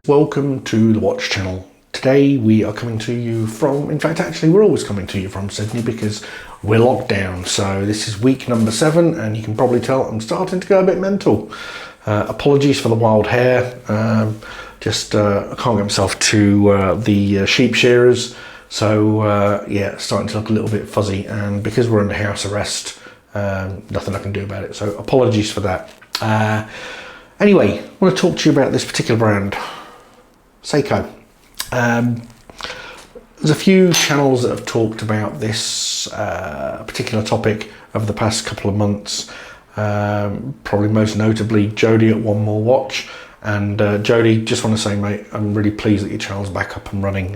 Welcome to the Watch Channel. Today we are coming to you from, in fact actually we're always coming to you from Sydney because we're locked down. So this is week number 7 and you can probably tell I'm starting to go a bit mental. Apologies for the wild hair. I can't get myself to the sheep shearers. So yeah, starting to look a little bit fuzzy, and because we're under house arrest, nothing I can do about it. So apologies for that. Anyway, I want to talk to you about this particular brand. Seiko. There's a few channels that have talked about this particular topic over the past couple of months. Probably most notably Jody at One More Watch. And Jody, just want to say, mate, I'm really pleased that your channel's back up and running.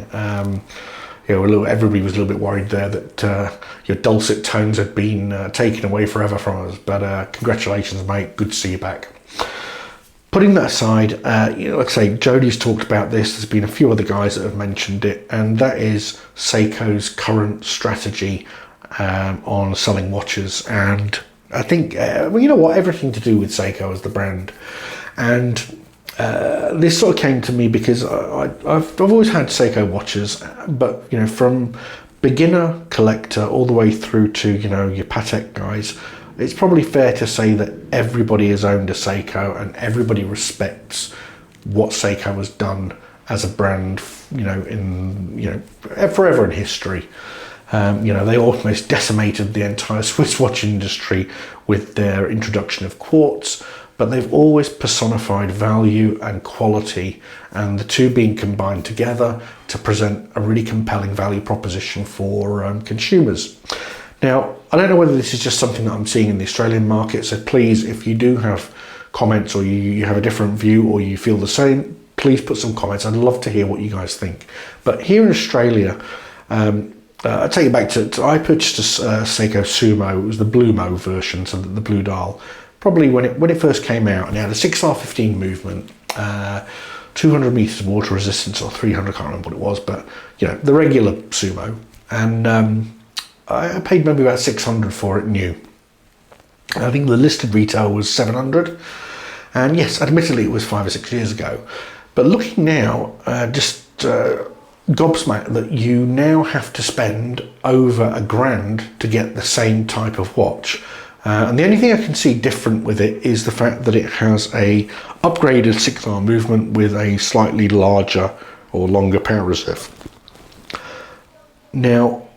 Everybody was a little bit worried there that your dulcet tones had been taken away forever from us. But congratulations, mate. Good to see you back. Putting that aside, like I say, Jody's talked about this. There's been a few other guys that have mentioned it, and that is Seiko's current strategy on selling watches. And I think, well, you know what, everything to do with Seiko as the brand. And this sort of came to me because I've always had Seiko watches, but from beginner collector all the way through to your Patek guys. It's probably fair to say that everybody has owned a Seiko and everybody respects what Seiko has done as a brand, forever in history. They almost decimated the entire Swiss watch industry with their introduction of quartz, but they've always personified value and quality, and the two being combined together to present a really compelling value proposition for consumers. Now, I don't know whether this is just something that I'm seeing in the Australian market, so please, if you do have comments or you have a different view or you feel the same, please put some comments. I'd love to hear what you guys think. But here in Australia, I'll take you back to I purchased a Seiko Sumo. It was the Blue Mo version, so the blue dial. Probably when it first came out, and it had a 6R15 movement, 200 meters of water resistance, or 300, I can't remember what it was, but the regular Sumo. And I paid maybe about 600 for it new. I think the listed retail was 700. And yes, admittedly it was 5 or 6 years ago. But looking now, just gobsmacked that you now have to spend over $1,000 to get the same type of watch. And the only thing I can see different with it is the fact that it has a upgraded 6R movement with a slightly larger or longer power reserve. Now,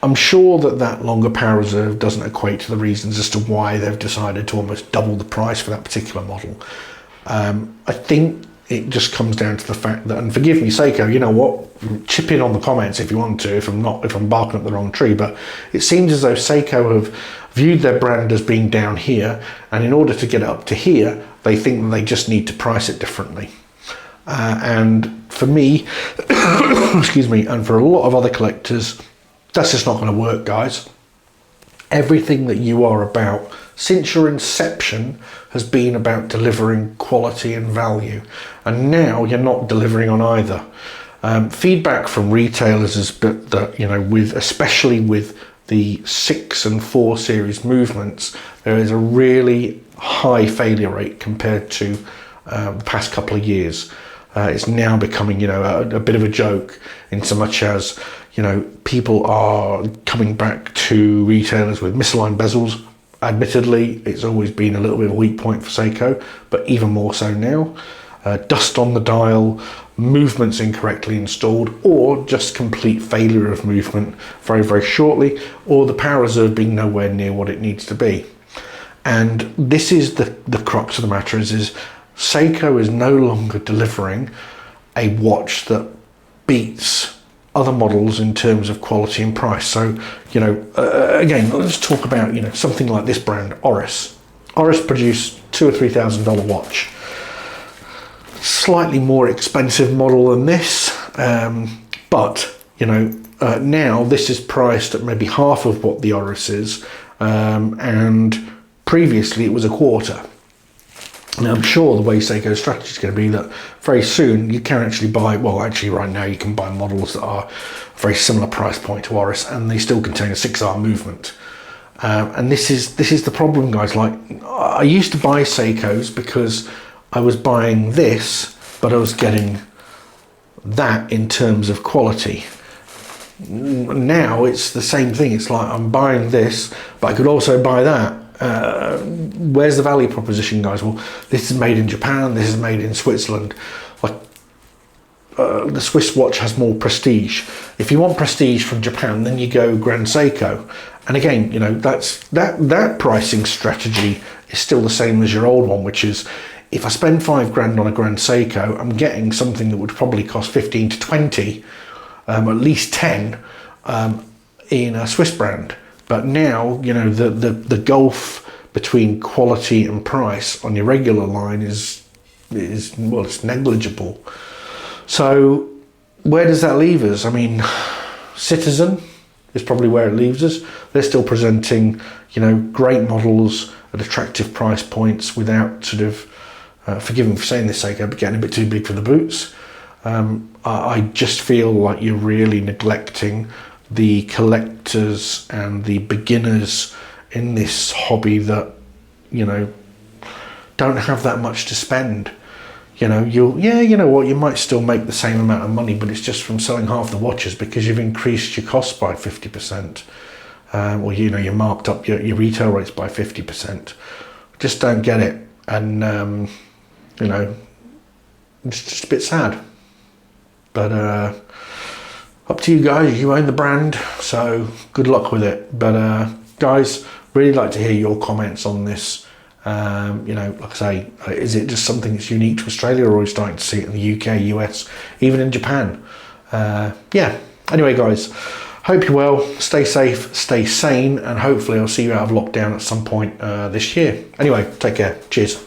I'm sure that longer power reserve doesn't equate to the reasons as to why they've decided to almost double the price for that particular model. I think it just comes down to the fact that, and forgive me, Seiko, you know what, chip in on the comments if you want to, if I'm barking up the wrong tree, but it seems as though Seiko have viewed their brand as being down here, and in order to get it up to here, they think that they just need to price it differently. And for me, excuse me, and for a lot of other collectors, that's just not going to work, guys. Everything that you are about since your inception has been about delivering quality and value, and now you're not delivering on either. Feedback from retailers is that especially with the 6 and 4 series movements, there is a really high failure rate compared to the past couple of years. It's now becoming a bit of a joke, in so much as people are coming back to retailers with misaligned bezels. Admittedly, it's always been a little bit of a weak point for Seiko, but even more so now. Dust on the dial, movements incorrectly installed, or just complete failure of movement very, very shortly, or the power reserve being nowhere near what it needs to be. And this is the crux of the matter is Seiko is no longer delivering a watch that beats other models in terms of quality and price. So, again, let's talk about, something like this brand, Oris. Oris produced $2,000 or $3,000 watch. Slightly more expensive model than this, but, now this is priced at maybe half of what the Oris is, and previously it was a quarter. Now, I'm sure the way Seiko's strategy is going to be that very soon you can actually buy, well, actually right now you can buy models that are a very similar price point to Oris, and they still contain a 6R movement. And this is the problem, guys. Like, I used to buy Seikos because I was buying this but I was getting that in terms of quality. Now it's the same thing. It's like I'm buying this, but I could also buy that. Where's the value proposition, guys? Well, this is made in Japan, this is made in Switzerland. Like the Swiss watch has more prestige. If you want prestige from Japan, then you go Grand Seiko. And again, you know, that pricing strategy is still the same as your old one, which is, if I spend £5 on a Grand Seiko, I'm getting something that would probably cost 15 to 20, at least 10, in a Swiss brand. But now, you know, the gulf between quality and price on your regular line is well, it's negligible. So where does that leave us? I mean, Citizen is probably where it leaves us. They're still presenting, you know, great models at attractive price points without sort of, forgive me for saying this, Seiko, but getting a bit too big for the boots. I just feel like you're really neglecting the collectors and the beginners in this hobby that, you know, don't have that much to spend. You know, you know what, you might still make the same amount of money, but it's just from selling half the watches because you've increased your costs by 50%. Or, you know, you marked up your retail rates by 50%. Just don't get it. And, you know, it's just a bit sad. But up to you guys, you own the brand, so good luck with it. But guys, really like to hear your comments on this. You know, like I say, is it just something that's unique to Australia, or are we starting to see it in the UK, US, even in Japan? Yeah, anyway guys, hope you're well, stay safe, stay sane, and hopefully I'll see you out of lockdown at some point this year. Anyway, take care, cheers.